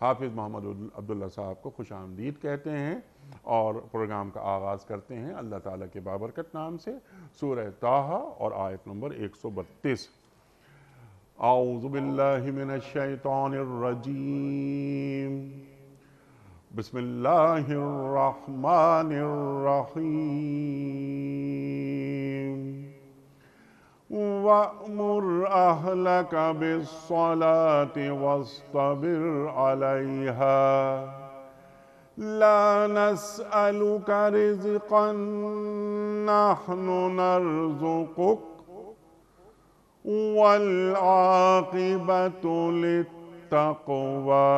حافظ محمد عبداللہ صاحب کو خوش آمدید کہتے ہیں اور پروگرام کا آغاز کرتے ہیں اللہ تعالیٰ کے بابرکت نام سے سورہ طٰہٰ اور آیت نمبر 132۔ اعوذ باللہ من الشیطان الرجیم، بسم اللہ الرحمن الرحیم۔ وَأْمُرْ أَهْلَكَ بِالصَّلَاةِ وَاصْطَبِرْ عَلَيْهَا لَا نَسْأَلُكَ رِزْقًا نَحْنُ نَرْزُقُكَ وَالْعَاقِبَةُ لِلتَّقْوَى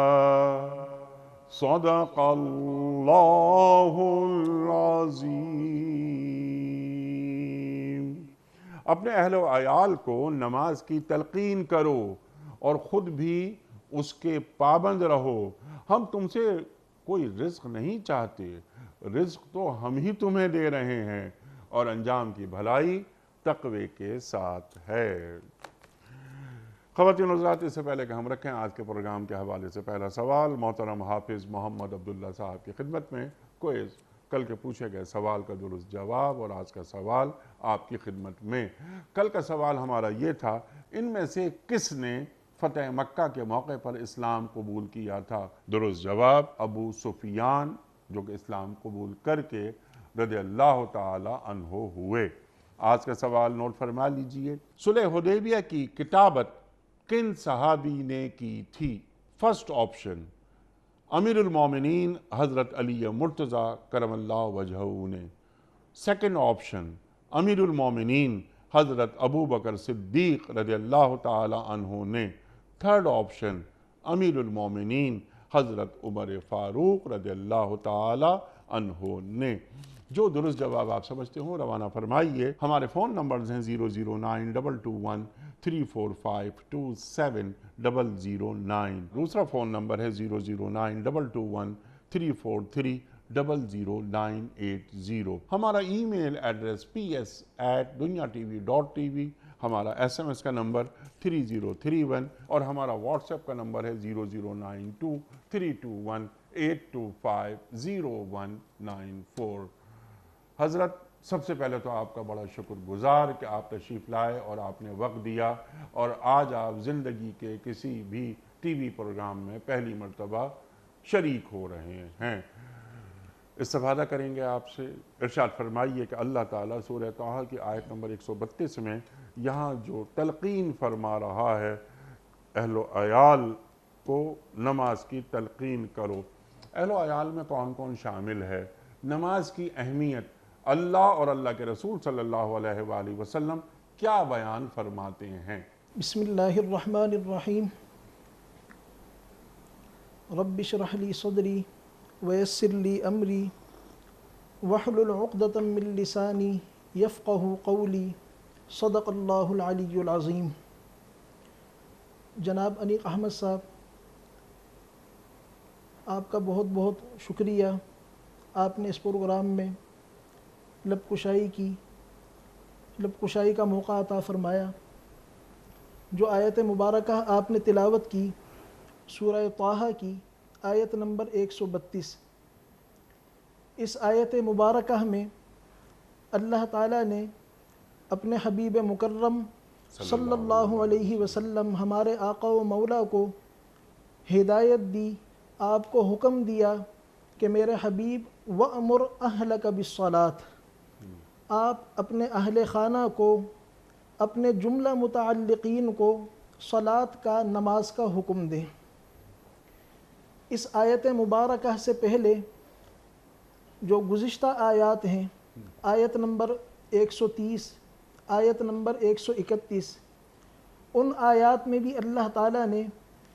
صدق اللہ العظیم۔ اپنے اہل و عیال کو نماز کی تلقین کرو اور خود بھی اس کے پابند رہو۔ ہم تم سے کوئی رزق نہیں چاہتے، رزق تو ہم ہی تمہیں دے رہے ہیں، اور انجام کی بھلائی تقوی کے ساتھ ہے۔ خواتین حضرات، اس سے پہلے کہ ہم رکھیں آج کے پروگرام کے حوالے سے پہلا سوال، محترم حافظ محمد عبداللہ صاحب کی خدمت میں کوئز، کل کے پوچھے گئے سوال کا درست جواب اور آج کا سوال آپ کی خدمت میں۔ کل کا سوال ہمارا یہ تھا، ان میں سے کس نے فتح مکہ کے موقع پر اسلام قبول کیا تھا؟ درست جواب ابو سفیان، جو کہ اسلام قبول کر کے رضی اللہ تعالی عنہ ہوئے۔ آج کا سوال نوٹ فرما لیجئے، صلح حدیبیہ کی کتابت کن صحابی نے کی تھی؟ فرسٹ آپشن امیر المومنین حضرت علی مرتضیٰ کرم اللہ وجہہ نے، سیکنڈ آپشن امیر المومنین حضرت ابو بکر صدیق رضی اللہ تعالی عنہ نے، تھرڈ آپشن امیر المومنین حضرت عمر فاروق رضی اللہ تعالی عنہ نے۔ جو درست جواب آپ سمجھتے ہوں روانہ فرمائیے۔ ہمارے فون نمبرز ہیں 009221345270009، دوسرا فون نمبر ہے 0092234300980۔ ہمارا ای میل ایڈریس ps@dunyatv.tv، ہمارا SMS کا نمبر 3031 اور ہمارا واٹس ایپ کا نمبر ہے 009232182500194۔ حضرت، سب سے پہلے تو آپ کا بڑا شکر گزار کہ آپ تشریف لائے اور آپ نے وقت دیا، اور آج آپ زندگی کے کسی بھی ٹی وی پروگرام میں پہلی مرتبہ شریک ہو رہے ہیں۔ استفادہ کریں گے آپ سے۔ ارشاد فرمائیے کہ اللہ تعالیٰ سورہ طٰہٰ کی آیت نمبر 132 میں یہاں جو تلقین فرما رہا ہے، اہل و عیال کو نماز کی تلقین کرو، اہل و عیال میں کون کون شامل ہے؟ نماز کی اہمیت اللہ اور اللہ کے رسول صلی اللہ علیہ وآلہ وسلم کیا بیان فرماتے ہیں؟ بسم اللہ الرحمن الرحیم۔ رب اشرح لی صدری ویسر لی امری واحلل عقدۃ من لسانی یفقہوا قولی صدق اللہ العلی العظیم۔ جناب انیق احمد صاحب، آپ کا بہت بہت شکریہ، آپ نے اس پروگرام میں لب کشائی کا موقع عطا فرمایا۔ جو آیت مبارکہ آپ نے تلاوت کی سورہ طٰہٰ کی آیت نمبر 132، اس آیت مبارکہ میں اللہ تعالیٰ نے اپنے حبیب مکرم صلی اللہ علیہ وسلم ہمارے آقا و مولا کو ہدایت دی، آپ کو حکم دیا کہ میرے حبیب وَأْمُرْ أَهْلَكَ بِالصَّلَاةِ، آپ اپنے اہل خانہ کو، اپنے جملہ متعلقین کو صلاۃ کا، نماز کا حکم دیں۔ اس آیت مبارکہ سے پہلے جو گزشتہ آیات ہیں، آیت نمبر 130، آیت نمبر 131، ان آیات میں بھی اللہ تعالیٰ نے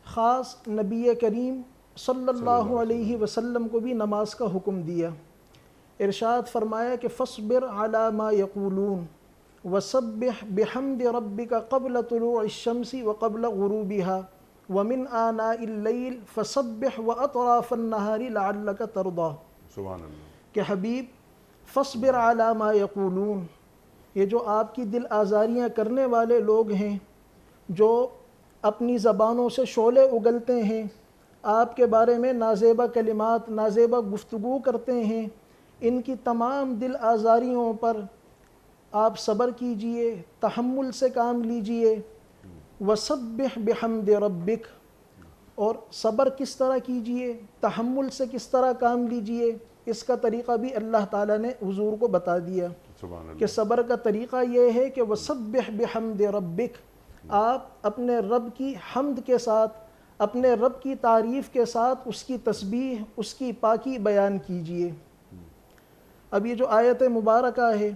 خاص نبی کریم صلی اللہ علیہ وسلم کو بھی نماز کا حکم دیا۔ ارشاد فرمایا کہ فَاصْبِرْ عَلَى مَا يَقُولُونَ وَسَبِّحْ بِحَمْدِ رَبِّكَ قَبْلَ طُلُوعِ الشَّمْسِ وَقَبْلَ غُرُوبِهَا وَمِنْ آنَاءِ اللَّيْلِ فَسَبِّحْ وَأَطْرَافَ النَّهَارِ لَعَلَّكَ تَرْضَىٰ۔ سبحان اللہ۔ کہ حبیب فَاصْبِرْ عَلَى مَا يَقُولُونَ، یہ جو آپ کی دل آزاریاں کرنے والے لوگ ہیں، جو اپنی زبانوں سے شعلے اگلتے ہیں، آپ کے بارے میں نازیبہ کلمات، نازیبہ گفتگو کرتے ہیں، ان کی تمام دل آزاریوں پر آپ صبر کیجئے، تحمل سے کام لیجئے۔ وَسَبِّحْ بِحَمْدِ رَبِّكَ، اور صبر کس طرح کیجئے، تحمل سے کس طرح کام لیجئے، اس کا طریقہ بھی اللہ تعالیٰ نے حضور کو بتا دیا سبحان اللہ۔ کہ صبر کا طریقہ یہ ہے کہ وَسَبِّحْ بِحَمْدِ رَبِّكَ، آپ اپنے رب کی حمد کے ساتھ، اپنے رب کی تعریف کے ساتھ اس کی تسبیح، اس کی پاکی بیان کیجئے۔ اب یہ جو آیت مبارکہ ہے،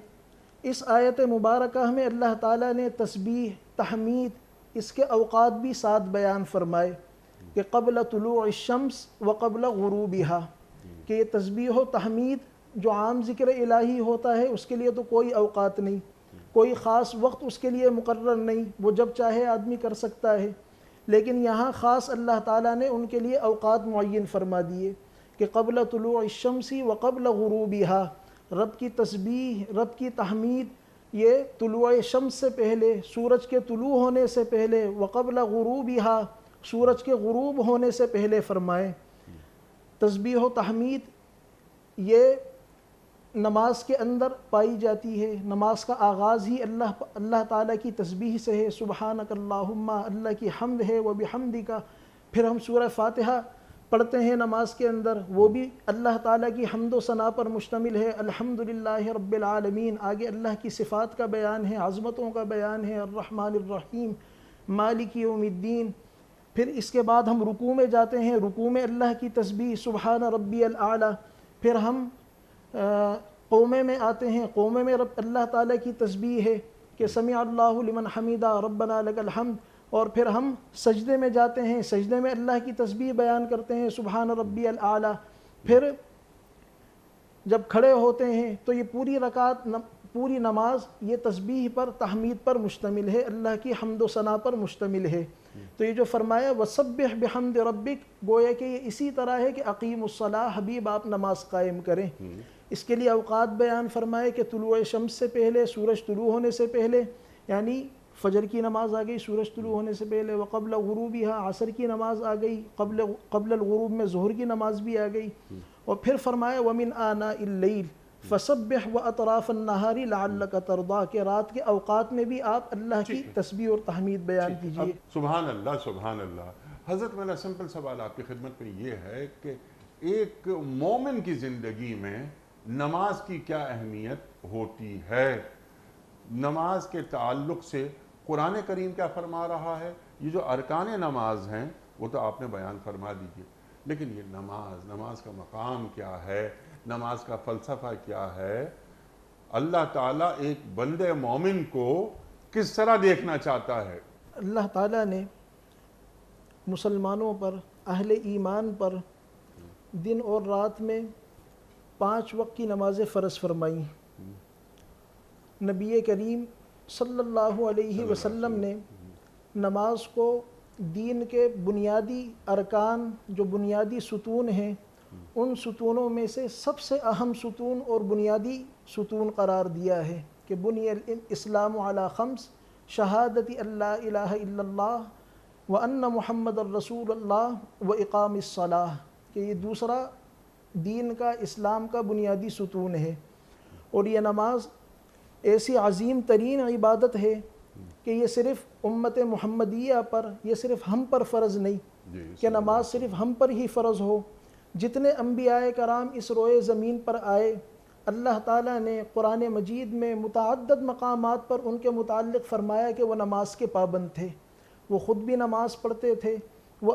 اس آیت مبارکہ میں اللہ تعالیٰ نے تسبیح، تحمید، اس کے اوقات بھی ساتھ بیان فرمائے کہ قبل طلوع الشمس و قبل غروبها، کہ یہ تسبیح و تحمید جو عام ذکر الہی ہوتا ہے اس کے لیے تو کوئی اوقات نہیں، کوئی خاص وقت اس کے لیے مقرر نہیں، وہ جب چاہے آدمی کر سکتا ہے، لیکن یہاں خاص اللہ تعالیٰ نے ان کے لیے اوقات معین فرما دیے کہ قبل طلوع الشمس و قبل غروبها، رب کی تسبیح، رب کی تحمید یہ طلوع شمس سے پہلے، سورج کے طلوع ہونے سے پہلے، وقبل غروبها، سورج کے غروب ہونے سے پہلے فرمائے۔ تسبیح و تحمید یہ نماز کے اندر پائی جاتی ہے، نماز کا آغاز ہی اللہ تعالیٰ کی تسبیح سے ہے، سبحانک اللہم، اللہ کی حمد ہے، وبحمدک، پھر ہم سورہ فاتحہ پڑھتے ہیں نماز کے اندر، وہ بھی اللہ تعالیٰ کی حمد و ثنا پر مشتمل ہے، الحمدللہ رب العالمین، آگے اللہ کی صفات کا بیان ہے، عظمتوں کا بیان ہے، الرحمن الرحیم، مالک یوم الدین۔ پھر اس کے بعد ہم رکوع میں جاتے ہیں، رکوع میں اللہ کی تسبیح، سبحان ربی الاعلیٰ۔ پھر ہم قومے میں آتے ہیں، قومے میں اللہ تعالیٰ کی تسبیح ہے کہ سمع اللہ لمن حمیدہ ربنا لک الحمد۔ اور پھر ہم سجدے میں جاتے ہیں، سجدے میں اللہ کی تسبیح بیان کرتے ہیں، سبحان ربی الاعلیٰ۔ پھر جب کھڑے ہوتے ہیں تو یہ پوری رکعت، پوری نماز یہ تسبیح پر، تحمید پر مشتمل ہے، اللہ کی حمد و ثنا پر مشتمل ہے۔ تو یہ جو فرمایا وَسَبِّحْ بِحَمْدِ رَبِّكَ، گویا کہ یہ اسی طرح ہے کہ اقیم الصلاۃ، حبیب آپ نماز قائم کریں۔ اس کے لیے اوقات بیان فرمائے کہ طلوع شمس سے پہلے، سورج طلوع ہونے سے پہلے، یعنی فجر کی نماز آ گئی سورج طلوع ہونے سے پہلے، وقبل غروبها، عصر کی نماز آ گئی، قبل الغروب میں ظہر کی نماز بھی آ گئی، اور پھر فرمایا وَمِنْ آنَاءِ اللَّيْلِ فَسَبِّحْ وَأَطْرَافَ النَّهَارِ لَعَلَّكَ تَرْضَىٰ، کہ رات کے اوقات میں بھی آپ اللہ کی تسبیح اور تحمید بیان کیجئے۔ سبحان اللہ، سبحان اللہ۔ حضرت میرا سمپل سوال آپ کی خدمت میں یہ ہے کہ ایک مومن کی زندگی میں نماز کی کیا اہمیت ہوتی ہے؟ نماز کے تعلق سے قرآن کریم کیا فرما رہا ہے؟ یہ جو ارکان نماز ہیں وہ تو آپ نے بیان فرما دیجئے، لیکن یہ نماز کا مقام کیا ہے، نماز کا فلسفہ کیا ہے؟ اللہ تعالیٰ ایک بندے مومن کو کس طرح دیکھنا چاہتا ہے؟ اللہ تعالیٰ نے مسلمانوں پر، اہل ایمان پر دن اور رات میں 5 وقت کی نمازیں فرض فرمائیں۔ نبی کریم صلی اللہ علیہ وسلم نے نماز کو دین کے بنیادی ارکان، جو بنیادی ستون ہیں، ان ستونوں میں سے سب سے اہم ستون اور بنیادی ستون قرار دیا ہے کہ بنی الاسلام علی 5، شہادت اللہ الہ الا اللہ وان محمد الرسول اللہ واقام الصلاۃ، کہ یہ دوسرا دین کا، اسلام کا بنیادی ستون ہے۔ اور یہ نماز ایسی عظیم ترین عبادت ہے کہ یہ صرف امت محمدیہ پر، یہ صرف ہم پر فرض نہیں کہ نماز صرف ہم پر ہی فرض ہو۔ جتنے انبیاء کرام اس روئے زمین پر آئے، اللہ تعالیٰ نے قرآن مجید میں متعدد مقامات پر ان کے متعلق فرمایا کہ وہ نماز کے پابند تھے، وہ خود بھی نماز پڑھتے تھے، وہ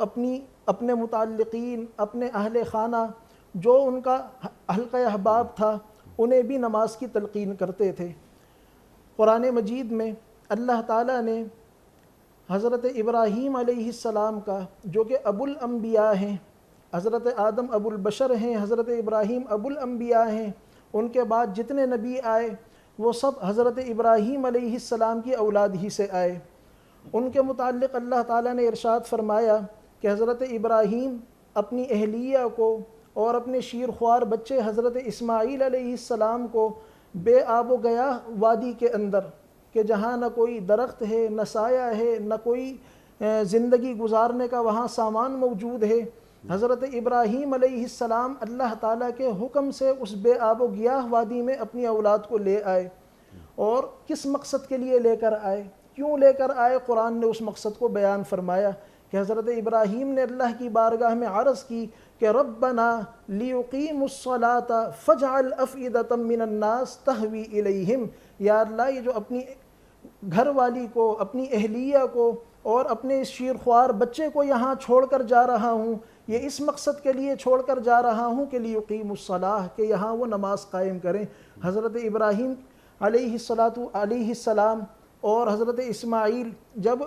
اپنے متعلقین، اپنے اہل خانہ، جو ان کا حلقہ احباب تھا، انہیں بھی نماز کی تلقین کرتے تھے۔ قرآن مجید میں اللہ تعالیٰ نے حضرت ابراہیم علیہ السلام کا، جو کہ ابو الانبیاء ہیں، حضرت آدم ابو البشر ہیں، حضرت ابراہیم ابو الانبیاء ہیں، ان کے بعد جتنے نبی آئے وہ سب حضرت ابراہیم علیہ السلام کی اولاد ہی سے آئے۔ ان کے متعلق اللہ تعالیٰ نے ارشاد فرمایا کہ حضرت ابراہیم اپنی اہلیہ کو اور اپنے شیرخوار بچے حضرت اسماعیل علیہ السلام کو بے آب و گیاہ وادی کے اندر، کہ جہاں نہ کوئی درخت ہے، نہ سایہ ہے، نہ کوئی زندگی گزارنے کا وہاں سامان موجود ہے، حضرت ابراہیم علیہ السلام اللہ تعالیٰ کے حکم سے اس بے آب و گیاہ وادی میں اپنی اولاد کو لے آئے، اور کس مقصد کے لیے لے کر آئے، کیوں لے کر آئے، قرآن نے اس مقصد کو بیان فرمایا کہ حضرت ابراہیم نے اللہ کی بارگاہ میں عرض کی کہ ربنا لیقیموا الصلاۃ فاجعل افئدۃ من الناس تہوی الیہم، یا اللہ یہ جو اپنی گھر والی کو، اپنی اہلیہ کو اور اپنے اس شیرخوار بچے کو یہاں چھوڑ کر جا رہا ہوں، یہ اس مقصد کے لیے چھوڑ کر جا رہا ہوں کہ لیقیموا الصلاۃ، کہ یہاں وہ نماز قائم کریں۔ حضرت ابراہیم علیہ السلام اور حضرت اسماعیل جب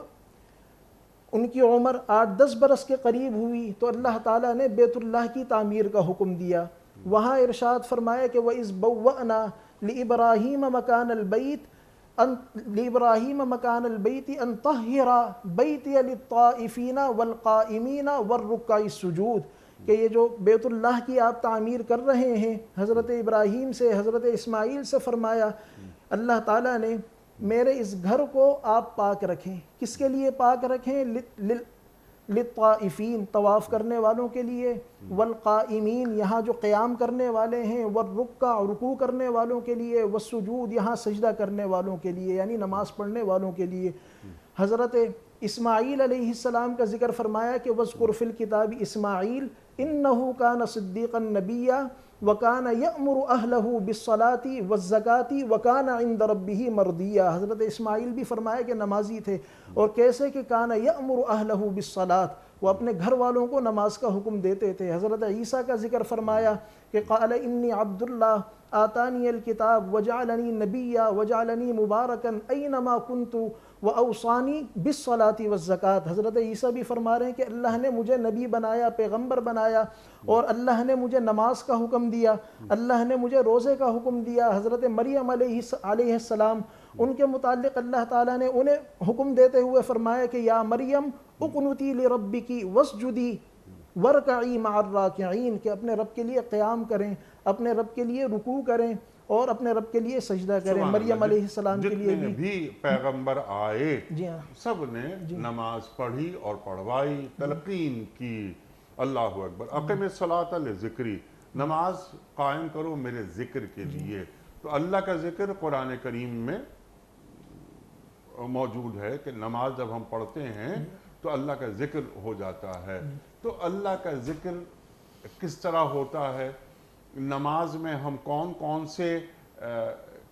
ان کی عمر 8-10 برس کے قریب ہوئی تو اللہ تعالیٰ نے بیت اللہ کی تعمیر کا حکم دیا۔ وہاں ارشاد فرمایا کہ وَإِذْ بَوَّأْنَا لِإِبْرَاهِيمَ مَكَانَ الْبَيْتِ أَن طَهِّرَ بَيْتِيَ لِلطَّائِفِينَ وَالْقَائِمِينَ وَالرُّكَّعِ السُّجُودِ، کہ یہ جو بیت اللہ کی آپ تعمیر کر رہے ہیں، حضرت ابراہیم سے، حضرت اسماعیل سے فرمایا اللہ تعالیٰ نے میرے اس گھر کو آپ پاک رکھیں۔ کس کے لیے پاک رکھیں؟ للطائفین، طواف کرنے والوں کے لیے، والقائمین، یہاں جو قیام کرنے والے ہیں، والرکع، رکوع کرنے والوں کے لیے، والسجود، یہاں سجدہ کرنے والوں کے لیے، یعنی نماز پڑھنے والوں کے لیے۔ حضرت اسماعیل علیہ السلام کا ذکر فرمایا کہ وَاذْكُرْ فِي الْكِتَابِ اسماعیل إِنَّهُ كَانَ صِدِّيقًا نَبِيًّا وَكَانَ يَأْمُرُ أَهْلَهُ بِالصَّلَاةِ وَالزَّكَاةِ وَكَانَ عِنْدَ رَبِّهِ مَرْضِيًّا۔ حضرت اسماعیل بھی فرمایا کہ نمازی تھے، اور کیسے کہ كَانَ يَأْمُرُ أَهْلَهُ بِالصَّلَاةِ، وہ اپنے گھر والوں کو نماز کا حکم دیتے تھے۔ حضرت عیسیٰ کا ذکر فرمایا کہ قال انی عبد اللہ آتانی الکتاب وجعلنی نبیا وجعلنی مبارکا اینما کنت واوصانی بالصلاة والزکاة۔ حضرت عیسیٰ بھی فرما رہے ہیں کہ اللہ نے مجھے نبی بنایا، پیغمبر بنایا، اور اللہ نے مجھے نماز کا حکم دیا، اللہ نے مجھے روزے کا حکم دیا۔ حضرت مریم علیہ السلام، ان کے متعلق اللہ تعالیٰ نے انہیں حکم دیتے ہوئے فرمایا کہ یا مریم اقنتی لربکی واسجدی ورکعی مع الراکعین، کہ اپنے رب کے لیے قیام کریں، اپنے رب کے لیے رکوع کریں اور اپنے رب کے لیے سجدہ کریں۔ مریم علیہ السلام کے لیے بھی پیغمبر آئے جی ہاں سب نے نماز پڑھی اور پڑھوائی، تلقین کی۔ اللہ اکبر۔ اقم الصلاۃ لذکری، نماز قائم کرو میرے ذکر کے لیے۔ تو اللہ کا ذکر قرآن کریم میں موجود ہے کہ نماز جب ہم پڑھتے ہیں تو اللہ کا ذکر ہو جاتا ہے۔ تو اللہ کا ذکر کس طرح ہوتا ہے، نماز میں ہم کون کون سے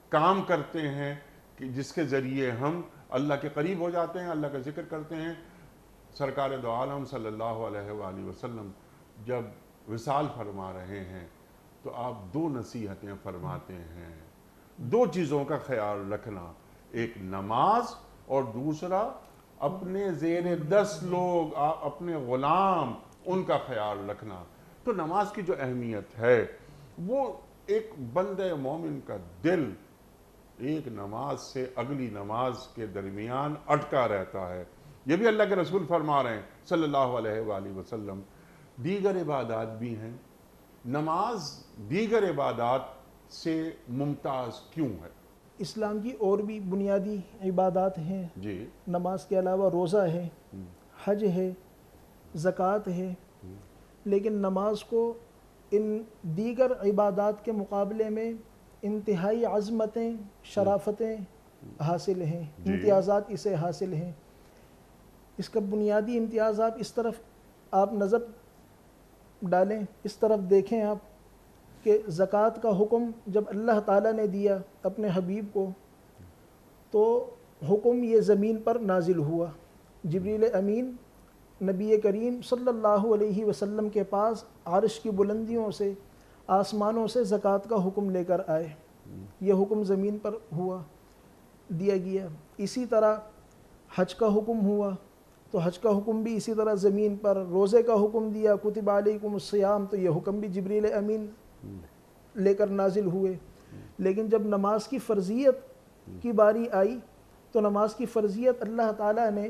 کام کرتے ہیں کہ جس کے ذریعے ہم اللہ کے قریب ہو جاتے ہیں، اللہ کا ذکر کرتے ہیں۔ سرکار دو عالم صلی اللہ علیہ وآلہ وسلم جب وصال فرما رہے ہیں تو آپ دو نصیحتیں فرماتے ہیں، دو چیزوں کا خیال رکھنا، ایک نماز اور دوسرا اپنے زیر 10 لوگ، اپنے غلام، ان کا خیال رکھنا۔ تو نماز کی جو اہمیت ہے وہ ایک بندہ مومن کا دل ایک نماز سے اگلی نماز کے درمیان اٹکا رہتا ہے۔ یہ بھی اللہ کے رسول فرما رہے ہیں صلی اللہ علیہ وآلہ وسلم۔ دیگر عبادات بھی ہیں، نماز دیگر عبادات سے ممتاز کیوں ہے؟ اسلام کی اور بھی بنیادی عبادات ہیں جی، نماز کے علاوہ روزہ ہے، حج ہے، زکوٰۃ ہے، لیکن نماز کو ان دیگر عبادات کے مقابلے میں انتہائی عظمتیں، شرافتیں حاصل ہیں، امتیازات اسے حاصل ہیں۔ اس کا بنیادی امتیازات اس طرف آپ نظر ڈالیں، اس طرف دیکھیں آپ کہ زکوٰۃ کا حکم جب اللہ تعالیٰ نے دیا اپنے حبیب کو تو حکم یہ زمین پر نازل ہوا۔ جبریل امین نبی کریم صلی اللہ علیہ وسلم کے پاس عرش کی بلندیوں سے، آسمانوں سے زکوٰۃ کا حکم لے کر آئے، یہ حکم زمین پر ہوا، دیا گیا۔ اسی طرح حج کا حکم ہوا تو حج کا حکم بھی اسی طرح زمین پر، روزے کا حکم دیا کتب علیکم الصیام، تو یہ حکم بھی جبریل امین لے کر نازل ہوئے۔ لیکن جب نماز کی فرضیت کی باری آئی تو نماز کی فرضیت اللہ تعالیٰ نے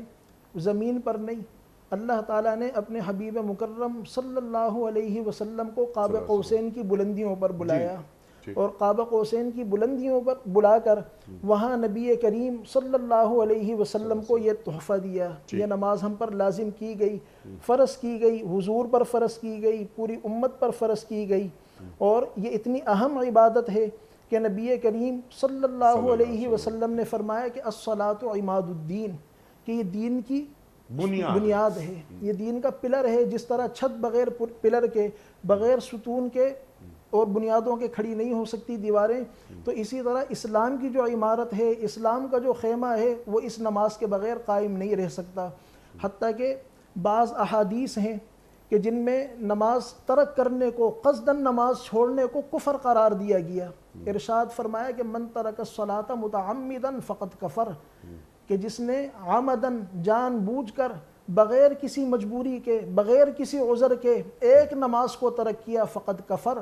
زمین پر نہیں، اللہ تعالیٰ نے اپنے حبیب مکرم صلی اللہ علیہ وسلم کو قاب قوسین کی بلندیوں پر بلایا، اور قاب قوسین کی بلندیوں پر بلا کر وہاں نبی کریم صلی اللہ علیہ وسلم کو یہ تحفہ دیا. یہ نماز ہم پر لازم کی گئی، فرض کی گئی، حضور پر فرض کی گئی، پوری امت پر فرض کی گئی. اور یہ اتنی اہم عبادت ہے کہ نبی کریم صلی اللہ علیہ وسلم نے فرمایا کہ الصلاۃ عماد الدین، کہ یہ دین کی بنیاد ہے، یہ دین کا پلر ہے. جس طرح چھت بغیر پلر کے، بغیر ستون کے اور بنیادوں کے کھڑی نہیں ہو سکتی دیواریں، تو اسی طرح اسلام کی جو عمارت ہے، اسلام کا جو خیمہ ہے، وہ اس نماز کے بغیر قائم نہیں رہ سکتا. حتیٰ کہ بعض احادیث ہیں کہ جن میں نماز ترک کرنے کو، قصداً نماز چھوڑنے کو کفر قرار دیا گیا. ارشاد فرمایا کہ من ترک الصلاۃ متعمدا فقد کفر، کہ جس نے عمدن جان بوجھ کر بغیر کسی مجبوری کے، بغیر کسی عذر کے ایک نماز کو ترک کیا فقد کفر،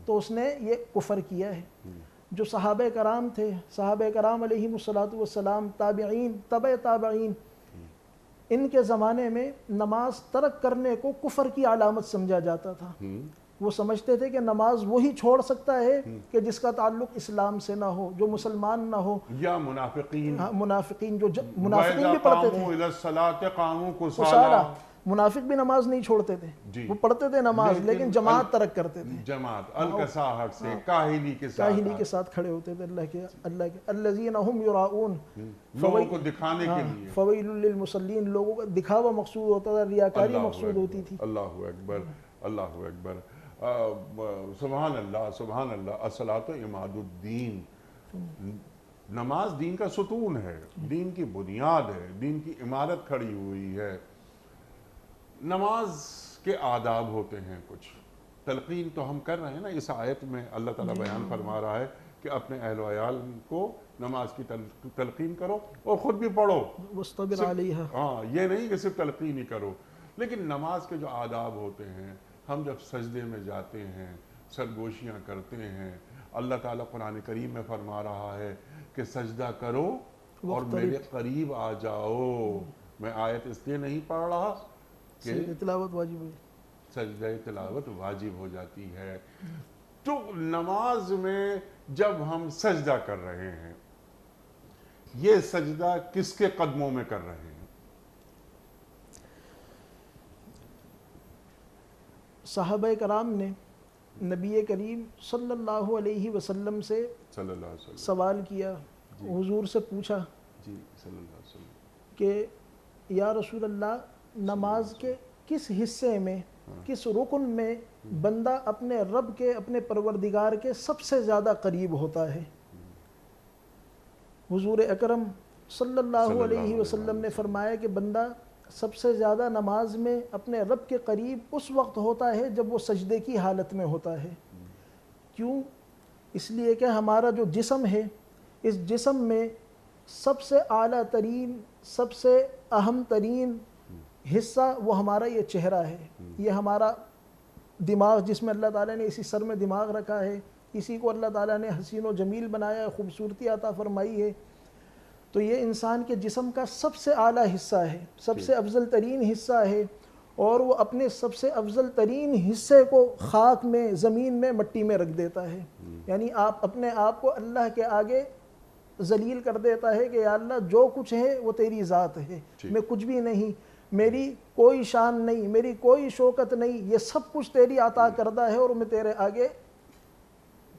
تو اس نے یہ کفر کیا ہے. جو صحابہ کرام تھے، صحابہ کرام علیہم الصلاۃ والسلام، تابعین، تبع تابعین، ان کے زمانے میں نماز ترک کرنے کو کفر کی علامت سمجھا جاتا تھا. وہ سمجھتے تھے کہ نماز وہی چھوڑ سکتا ہے کہ جس کا تعلق اسلام سے نہ ہو، جو مسلمان نہ ہو، یا منافقین. منافقین جو منافقین بھی پڑھتے تھے. منافق بھی نماز نہیں چھوڑتے تھے، وہ پڑھتے تھے نماز، لیکن جماعت ترک کرتے تھے. جماعت الکساحت سے، کاہلی کے ساتھ کھڑے ہوتے تھے اللہ کے الذین هم یراؤون، لوگوں کو دکھانے کے لیے. فویل للمصلین، لوگوں کا دکھاوا مقصود ہوتا تھا، ریاکاری مقصود ہوتی تھی. اللہ اکبر، اللہ اکبر، سبحان اللہ، سبحان اللہ. الصلاۃ عماد الدین، نماز دین کا ستون ہے، دین کی بنیاد ہے، دین کی عمارت کھڑی ہوئی ہے. نماز کے آداب ہوتے ہیں کچھ، تلقین تو ہم کر رہے ہیں نا. اس آیت میں اللہ تعالیٰ بیان فرما رہا ہے کہ اپنے اہل و عیال کو نماز کی تلقین کرو اور خود بھی پڑھو. واصطبر علیہا. ہاں، یہ نہیں کہ صرف تلقین ہی کرو. لیکن نماز کے جو آداب ہوتے ہیں، ہم جب سجدے میں جاتے ہیں، سرگوشیاں کرتے ہیں، اللہ تعالیٰ قرآن کریم میں فرما رہا ہے کہ سجدہ کرو اور میرے قریب آ جاؤ. میں آیت اس لیے نہیں پڑھ رہا کہ تلاوت واجب ہے، سجدہ تلاوت واجب ہو جاتی ہے. تو نماز میں جب ہم سجدہ کر رہے ہیں، یہ سجدہ کس کے قدموں میں کر رہے ہیں؟ صحابہ کرام نے نبی کریم صلی اللہ علیہ وسلم سے سوال کیا، حضور سے پوچھا کہ یا رسول اللہ، نماز کے کس حصے میں، کس رکن میں بندہ اپنے رب کے، اپنے پروردگار کے سب سے زیادہ قریب ہوتا ہے؟ حضور اکرم صلی اللہ علیہ وسلم نے فرمایا کہ بندہ سب سے زیادہ نماز میں اپنے رب کے قریب اس وقت ہوتا ہے جب وہ سجدے کی حالت میں ہوتا ہے. کیوں؟ اس لیے کہ ہمارا جو جسم ہے، اس جسم میں سب سے اعلیٰ ترین، سب سے اہم ترین حصہ وہ ہمارا یہ چہرہ ہے. یہ ہمارا دماغ، جس میں اللہ تعالیٰ نے اسی سر میں دماغ رکھا ہے، اسی کو اللہ تعالیٰ نے حسین و جمیل بنایا ہے، خوبصورتی عطا فرمائی ہے. تو یہ انسان کے جسم کا سب سے اعلیٰ حصہ ہے، سب سے افضل ترین حصہ ہے. اور وہ اپنے سب سے افضل ترین حصے کو خاک میں، زمین میں، مٹی میں رکھ دیتا ہے. یعنی آپ اپنے آپ کو اللہ کے آگے ذلیل کر دیتا ہے کہ یا اللہ، جو کچھ ہے وہ تیری ذات ہے، میں کچھ بھی نہیں، میری کوئی شان نہیں، میری کوئی شوکت نہیں، یہ سب کچھ تیری عطا کردہ ہے اور میں تیرے آگے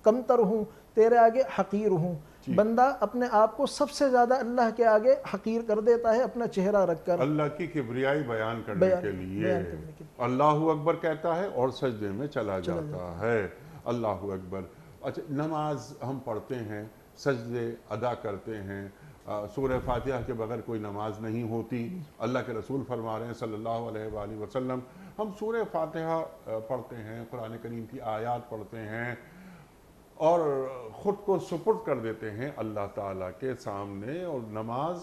کمتر ہوں، تیرے آگے حقیر ہوں. بندہ اپنے آپ کو سب سے زیادہ اللہ کے آگے حقیر کر دیتا ہے اپنا چہرہ رکھ کر، اللہ کی کبریائی بیان کرنے کے لیے. اللہ اکبر کہتا ہے اور سجدے میں چلا جاتا ہے. اللہ اکبر. اچھا، نماز ہم پڑھتے ہیں، سجدے ادا کرتے ہیں، سورہ فاتحہ کے بغیر کوئی نماز نہیں ہوتی. اللہ کے رسول فرما رہے ہیں صلی اللہ علیہ وآلہ وسلم، ہم سورہ فاتحہ پڑھتے ہیں، قرآن کریم کی آیات پڑھتے ہیں اور خود کو سپرد کر دیتے ہیں اللہ تعالیٰ کے سامنے. اور نماز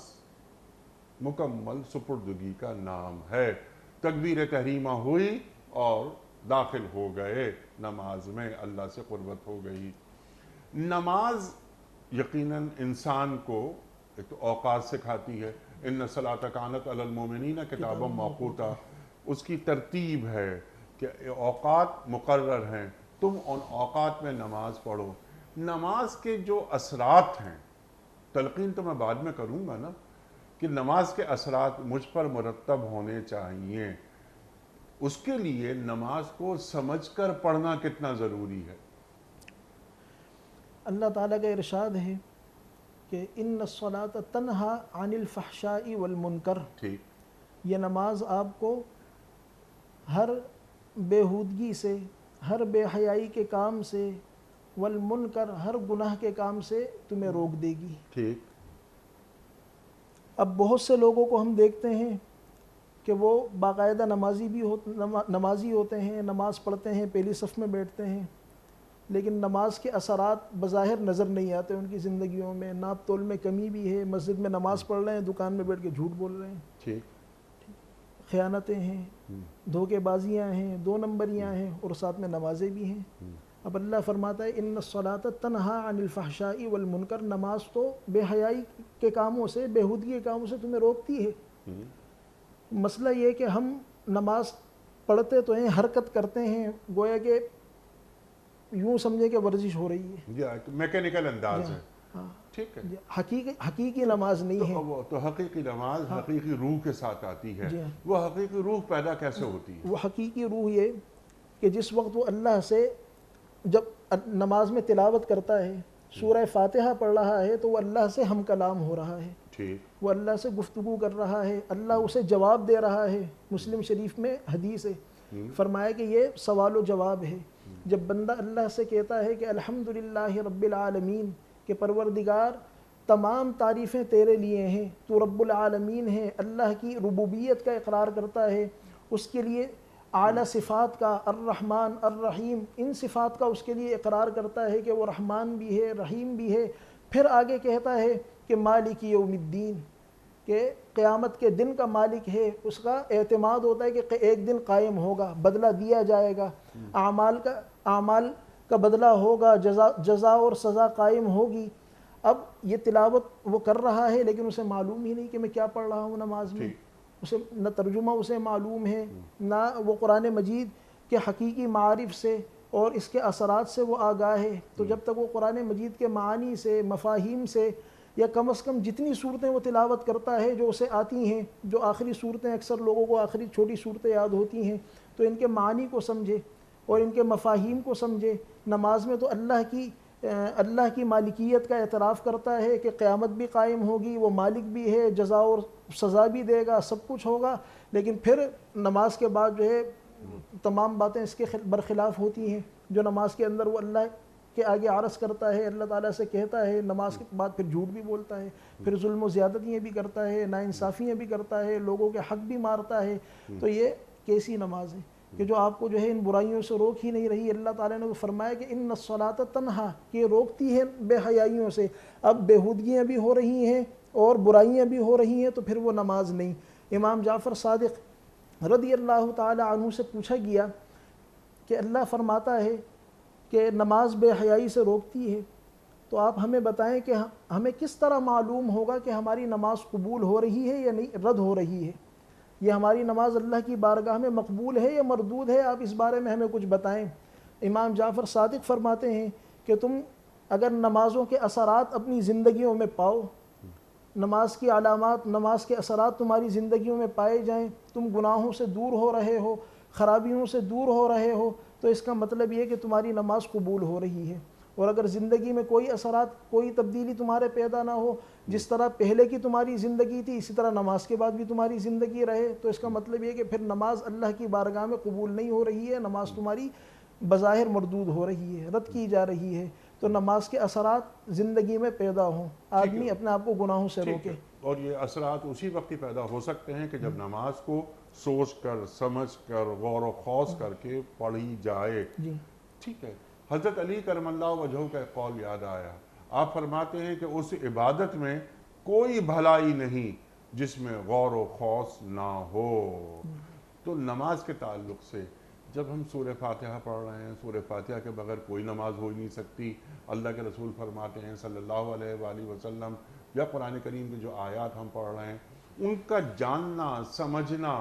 مکمل سپردگی کا نام ہے. تکبیر تحریمہ ہوئی اور داخل ہو گئے نماز میں، اللہ سے قربت ہو گئی. نماز یقیناً انسان کو ایک تو اوقات سکھاتی ہے. ان الصلاۃ کانت علی المؤمنین کتابا موقوتا. اس کی ترتیب ہے کہ اوقات مقرر ہیں، تم ان اوقات میں نماز پڑھو. نماز کے جو اثرات ہیں، تلقین تو میں بعد میں کروں گا نا، کہ نماز کے اثرات مجھ پر مرتب ہونے چاہیے، اس کے لیے نماز کو سمجھ کر پڑھنا کتنا ضروری ہے؟ اللہ تعالیٰ کا ارشاد ہے کہ ان الصلاۃ تنہا عن الفحشاء والمنکر، ٹھیک، یہ نماز آپ کو ہر بیہودگی سے، ہر بے حیائی کے کام سے، والمنکر ہر گناہ کے کام سے تمہیں روک دے گی۔ ٹھیک، اب بہت سے لوگوں کو ہم دیکھتے ہیں کہ وہ باقاعدہ نمازی ہوتے ہیں، نماز پڑھتے ہیں، پہلی صف میں بیٹھتے ہیں، لیکن نماز کے اثرات بظاہر نظر نہیں آتے ان کی زندگیوں میں، ناپ تول میں کمی بھی ہے، مسجد میں نماز پڑھ رہے ہیں، دکان میں بیٹھ کے جھوٹ بول رہے ہیں، ٹھیک، خیانتیں ہیں، دھوکے بازیاں ہیں، 2 نمبریاں ہیں، اور ساتھ میں نمازیں بھی ہیں۔ اب اللہ فرماتا ہے ان الصلاۃ تنہا عن الفحشاء والمنکر، نماز تو بے حیائی کے کاموں سے، بیہودگی کے کاموں سے تمہیں روکتی ہے۔ مسئلہ یہ کہ ہم نماز پڑھتے تو ہیں، حرکت کرتے ہیں، گویا کہ یوں سمجھے کہ ورزش ہو رہی ہے، جی میکینیکل انداز ہے، ہاں، ٹھیک ہے، حقیقی نماز نہیں ہے۔ تو حقیقی نماز حقیقی روح کے ساتھ آتی ہے، وہ حقیقی روح پیدا کیسے ہوتی ہے؟ وہ حقیقی روح یہ کہ جس وقت وہ اللہ سے، جب نماز میں تلاوت کرتا ہے، سورہ فاتحہ پڑھ رہا ہے، تو وہ اللہ سے ہم کلام ہو رہا ہے، ٹھیک، وہ اللہ سے گفتگو کر رہا ہے، اللہ اسے جواب دے رہا ہے۔ مسلم شریف میں حدیث ہے، فرمایا کہ یہ سوال و جواب ہے۔ جب بندہ اللہ سے کہتا ہے کہ الحمدللہ رب العالمین، کہ پروردگار تمام تعریفیں تیرے لیے ہیں، تو رب العالمین ہے، اللہ کی ربوبیت کا اقرار کرتا ہے، اس کے لیے اعلیٰ صفات کا، الرحمن الرحیم، ان صفات کا اس کے لیے اقرار کرتا ہے کہ وہ رحمان بھی ہے، رحیم بھی ہے، پھر آگے کہتا ہے کہ مالک یوم الدین، کہ قیامت کے دن کا مالک ہے، اس کا اعتماد ہوتا ہے کہ ایک دن قائم ہوگا، بدلہ دیا جائے گا، اعمال کا بدلہ ہوگا، جزا اور سزا قائم ہوگی۔ اب یہ تلاوت وہ کر رہا ہے، لیکن اسے معلوم ہی نہیں کہ میں کیا پڑھ رہا ہوں نماز میں، اسے نہ ترجمہ اسے معلوم ہے، نہ وہ قرآن مجید کے حقیقی معارف سے اور اس کے اثرات سے وہ آگاہ ہے۔ تو جب تک وہ قرآن مجید کے معانی سے، مفاہیم سے، یا کم از کم جتنی صورتیں وہ تلاوت کرتا ہے جو اسے آتی ہیں، جو آخری صورتیں، اکثر لوگوں کو آخری چھوٹی صورتیں یاد ہوتی ہیں، تو ان کے معانی کو سمجھے اور ان کے مفاہیم کو سمجھے۔ نماز میں تو اللہ کی مالکیت کا اعتراف کرتا ہے کہ قیامت بھی قائم ہوگی، وہ مالک بھی ہے، جزا اور سزا بھی دے گا، سب کچھ ہوگا، لیکن پھر نماز کے بعد جو ہے تمام باتیں اس کے برخلاف ہوتی ہیں۔ جو نماز کے اندر وہ اللہ کے آگے عرض کرتا ہے، اللہ تعالیٰ سے کہتا ہے، نماز کے بعد پھر جھوٹ بھی بولتا ہے، پھر ظلم و زیادتیاں بھی کرتا ہے، ناانصافیاں بھی کرتا ہے، لوگوں کے حق بھی مارتا ہے۔ تو یہ کیسی نماز ہے کہ جو آپ کو جو ہے ان برائیوں سے روک ہی نہیں رہی؟ اللہ تعالیٰ نے فرمایا کہ ان الصلاۃ تنہا، کہ یہ روکتی ہے بے حیائیوں سے۔ اب بیہودگیاں بھی ہو رہی ہیں اور برائیاں بھی ہو رہی ہیں، تو پھر وہ نماز نہیں۔ امام جعفر صادق رضی اللہ تعالی عنہ سے پوچھا گیا کہ اللہ فرماتا ہے کہ نماز بے حیائی سے روکتی ہے، تو آپ ہمیں بتائیں کہ ہمیں کس طرح معلوم ہوگا کہ ہماری نماز قبول ہو رہی ہے یا نہیں، رد ہو رہی ہے؟ یہ ہماری نماز اللہ کی بارگاہ میں مقبول ہے یا مردود ہے؟ آپ اس بارے میں ہمیں کچھ بتائیں۔ امام جعفر صادق فرماتے ہیں کہ تم اگر نمازوں کے اثرات اپنی زندگیوں میں پاؤ، نماز کی علامات، نماز کے اثرات تمہاری زندگیوں میں پائے جائیں، تم گناہوں سے دور ہو رہے ہو، خرابیوں سے دور ہو رہے ہو، تو اس کا مطلب یہ کہ تمہاری نماز قبول ہو رہی ہے۔ اور اگر زندگی میں کوئی اثرات، کوئی تبدیلی تمہارے پیدا نہ ہو، جس طرح پہلے کی تمہاری زندگی تھی اسی طرح نماز کے بعد بھی تمہاری زندگی رہے، تو اس کا مطلب یہ کہ پھر نماز اللہ کی بارگاہ میں قبول نہیں ہو رہی ہے، نماز تمہاری بظاہر مردود ہو رہی ہے، رد کی جا رہی ہے۔ تو نماز کے اثرات زندگی میں پیدا ہوں، آدمی اپنے آپ کو گناہوں سے روکے۔ اور یہ اثرات اسی وقت ہی پیدا ہو سکتے ہیں کہ جب نماز کو سوچ کر، سمجھ کر، غور و خوض کر کے پڑھی جائے۔ ٹھیک ہے، حضرت علی کرم اللہ وجہہ کا ایک قول یاد آیا، آپ فرماتے ہیں کہ اس عبادت میں کوئی بھلائی نہیں جس میں غور و خوض نہ ہو۔ تو نماز کے تعلق سے جب ہم سورہ فاتحہ پڑھ رہے ہیں، سورہ فاتحہ کے بغیر کوئی نماز ہو ہی نہیں سکتی۔ اللہ کے رسول فرماتے ہیں صلی اللہ علیہ وآلہ وسلم، یا قرآن کریم کے جو آیات ہم پڑھ رہے ہیں ان کا جاننا، سمجھنا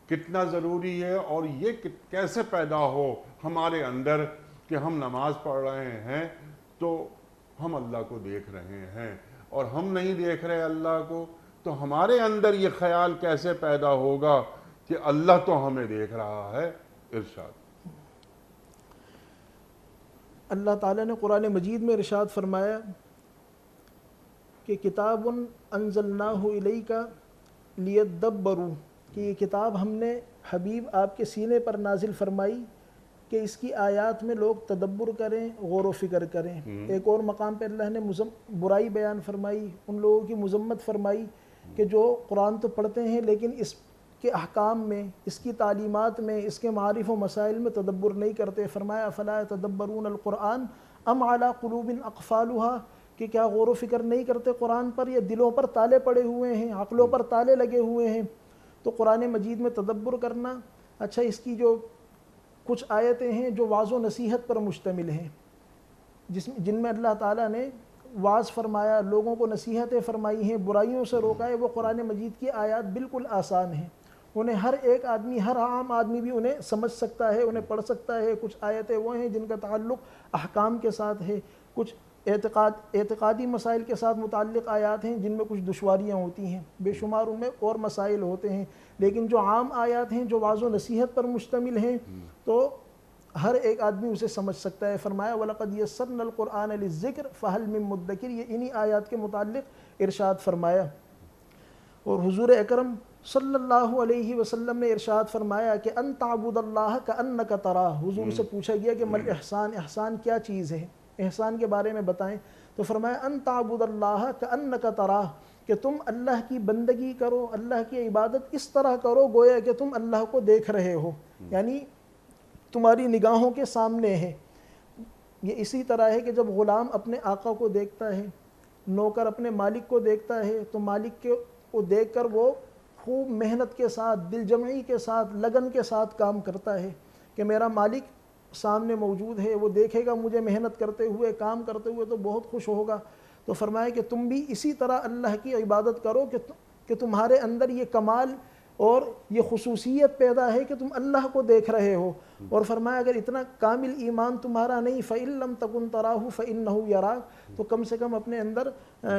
کتنا ضروری ہے، اور یہ کیسے پیدا ہو ہمارے اندر کہ ہم نماز پڑھ رہے ہیں تو ہم اللہ کو دیکھ رہے ہیں، اور ہم نہیں دیکھ رہے اللہ کو، تو ہمارے اندر یہ خیال کیسے پیدا ہوگا کہ اللہ تو ہمیں دیکھ رہا ہے؟ ارشاد۔ اللہ تعالیٰ نے قرآن مجید میں ارشاد فرمایا کہ کتاب انزلناہ الیک لیدبروا، کہ یہ کتاب ہم نے حبیب آپ کے سینے پر نازل فرمائی کہ اس کی آیات میں لوگ تدبر کریں، غور و فکر کریں۔ ایک اور مقام پہ اللہ نے برائی بیان فرمائی، ان لوگوں کی مذمت فرمائی کہ جو قرآن تو پڑھتے ہیں لیکن اس کے احکام میں، اس کی تعلیمات میں، اس کے معارف و مسائل میں تدبر نہیں کرتے۔ فرمایا فلا يتدبرون القرآن ام علی قلوب اقفالها، کہ کیا غور و فکر نہیں کرتے قرآن پر، یا دلوں پر تالے پڑے ہوئے ہیں، عقلوں پر تالے لگے ہوئے ہیں۔ تو قرآن مجید میں تدبر کرنا، اچھا اس کی جو کچھ آیتیں ہیں جو واعظ و نصیحت پر مشتمل ہیں، جن میں اللہ تعالیٰ نے واعظ فرمایا، لوگوں کو نصیحتیں فرمائی ہیں، برائیوں سے روکا ہے، وہ قرآن مجید کی آیات بالکل آسان ہیں، انہیں ہر ایک آدمی، ہر عام آدمی بھی انہیں سمجھ سکتا ہے، انہیں پڑھ سکتا ہے۔ کچھ آیتیں وہ ہیں جن کا تعلق احکام کے ساتھ ہے، کچھ اعتقادی مسائل کے ساتھ متعلق آیات ہیں جن میں کچھ دشواریاں ہوتی ہیں، بے شمار ان میں اور مسائل ہوتے ہیں، لیکن جو عام آیات ہیں جو واعظ و نصیحت پر مشتمل ہیں تو ہر ایک آدمی اسے سمجھ سکتا ہے۔ فرمایا وَلَقَدْ يَسَّرْنَا الْقُرْآنَ لِلذِّكْرِ فَهَلْ مِن مُدَّكِرٍ، یہ انہی آیات کے متعلق ارشاد فرمایا۔ اور حضور اکرم صلی اللہ علیہ وسلم نے ارشاد فرمایا کہ ان تعبد اللہ کأنک تراہ۔ حضور سے پوچھا گیا کہ مل احسان، احسان کیا چیز ہے، احسان کے بارے میں بتائیں، تو فرمایا ان تعبد اللہ کأنک تراہ، کہ تم اللہ کی بندگی کرو، اللہ کی عبادت اس طرح کرو گویا کہ تم اللہ کو دیکھ رہے ہو، یعنی تمہاری نگاہوں کے سامنے ہے۔ یہ اسی طرح ہے کہ جب غلام اپنے آقا کو دیکھتا ہے، نوکر اپنے مالک کو دیکھتا ہے، تو مالک کو دیکھ کر وہ خوب محنت کے ساتھ، دل جمعی کے ساتھ، لگن کے ساتھ کام کرتا ہے کہ میرا مالک سامنے موجود ہے، وہ دیکھے گا مجھے محنت کرتے ہوئے، کام کرتے ہوئے تو بہت خوش ہوگا۔ تو فرمایا کہ تم بھی اسی طرح اللہ کی عبادت کرو کہ تمہارے اندر یہ کمال اور یہ خصوصیت پیدا ہے کہ تم اللہ کو دیکھ رہے ہو۔ اور فرمایا اگر اتنا کامل ایمان تمہارا نہیں، فَإِن لَمْ تَكُنْ تَرَاهُ فَإِنَّهُ يَرَاكَ، تو کم سے کم اپنے اندر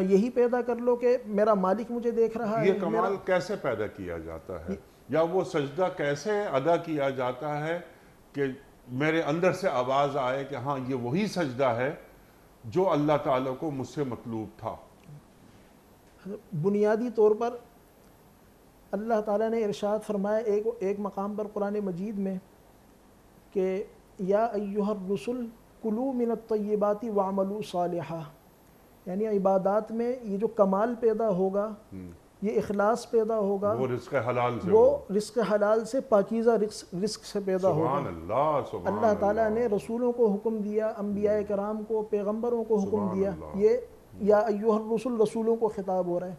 یہی پیدا کر لو کہ میرا مالک مجھے دیکھ رہا ہے۔ یہ کمال کیسے پیدا کیا جاتا ہے، یا وہ سجدہ کیسے ادا کیا جاتا ہے کہ میرے اندر سے آواز آئے کہ ہاں یہ وہی سجدہ ہے جو اللہ تعالیٰ کو مجھ سے مطلوب تھا؟ بنیادی طور پر اللہ تعالیٰ نے ارشاد فرمایا ایک مقام پر قرآن مجید میں کہ یا ایہا الرسل کلوا من الطیبات واعملوا صالحا، یعنی عبادات میں یہ جو کمال پیدا ہوگا، یہ اخلاص پیدا ہوگا، وہ رزق حلال سے، وہ رزق حلال سے، پاکیزہ رزق سے پیدا ہوگا۔ سبحان اللہ، سبحان اللہ تعالیٰ نے رسولوں کو حکم دیا، انبیاء کرام کو، پیغمبروں کو حکم دیا، یہ یا ایہا الرسل رسولوں کو خطاب ہو رہا ہے۔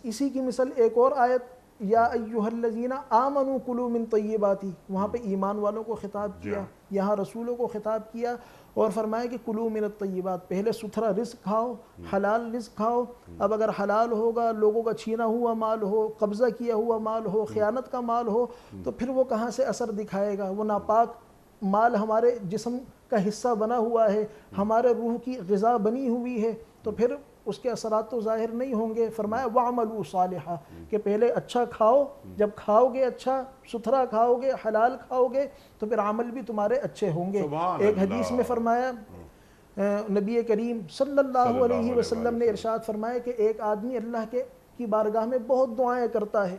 اسی کی مثل ایک اور آیت یا ایہا الذین آمنوا کلوا من طیبات، وہاں پہ ایمان والوں کو خطاب کیا، یہاں رسولوں کو خطاب کیا، اور فرمایا کہ کلوا من الطیبات، پہلے ستھرا رزق کھاؤ، حلال رزق کھاؤ۔ اب اگر حلال ہوگا، لوگوں کا چھینا ہوا مال ہو، قبضہ کیا ہوا مال ہو، خیانت کا مال ہو، تو پھر وہ کہاں سے اثر دکھائے گا؟ وہ ناپاک مال ہمارے جسم کا حصہ بنا ہوا ہے، ہمارے روح کی غذا بنی ہوئی ہے، تو پھر اس کے اثرات تو ظاہر نہیں ہوں گے۔ فرمایا وَعْمَلُوا صَالِحًا، کہ پہلے اچھا کھاؤ، جب کھاؤ گے اچھا ستھرا کھاؤ گے، حلال کھاؤ گے، تو پھر عمل بھی تمہارے اچھے ہوں گے۔ ایک حدیث میں فرمایا، نبی کریم صلی اللہ علیہ وسلم نے ارشاد فرمایا کہ ایک آدمی اللہ کی بارگاہ میں بہت دعائیں کرتا ہے،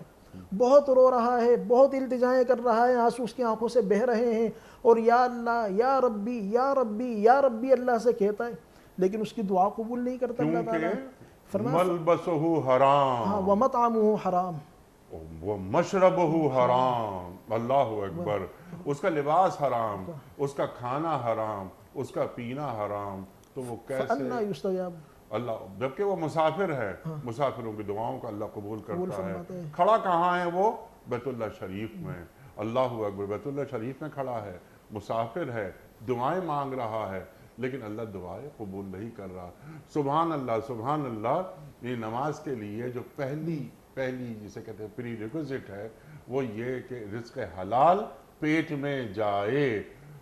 بہت رو رہا ہے، بہت التجائیں کر رہا ہے، آنسو اس کی آنکھوں سے بہہ رہے ہیں، اور یا اللہ یا ربی یا ربی یا ربی اللہ سے کہتا ہے، لیکن اس کی دعا قبول نہیں کرتا اللہ تعالیٰ۔ فرمایا ملبسہ حرام ومطعمہ حرام ومشربہ حرام، اللہ اکبر، اس کا لباس حرام، اس کا کھانا حرام، اس کا پینا حرام، تو وہ کیسے فَأَنَّىٰ يُسْتَجَابُ، اللہ، جبکہ وہ مسافر ہے، مسافروں کی دعاؤں کا اللہ قبول کرتا ہے۔ کھڑا کہاں ہے وہ؟ بیت اللہ شریف میں، اللہ اکبر، بیت اللہ شریف میں کھڑا ہے، مسافر ہے، دعائیں مانگ رہا ہے، لیکن اللہ دعائیں قبول نہیں کر رہا۔ سبحان اللہ، سبحان اللہ۔ یہ نماز کے لیے جو پہلی جسے کہتے ہیں پری ریکوزٹ ہے، وہ یہ کہ رزق حلال پیٹ میں جائے۔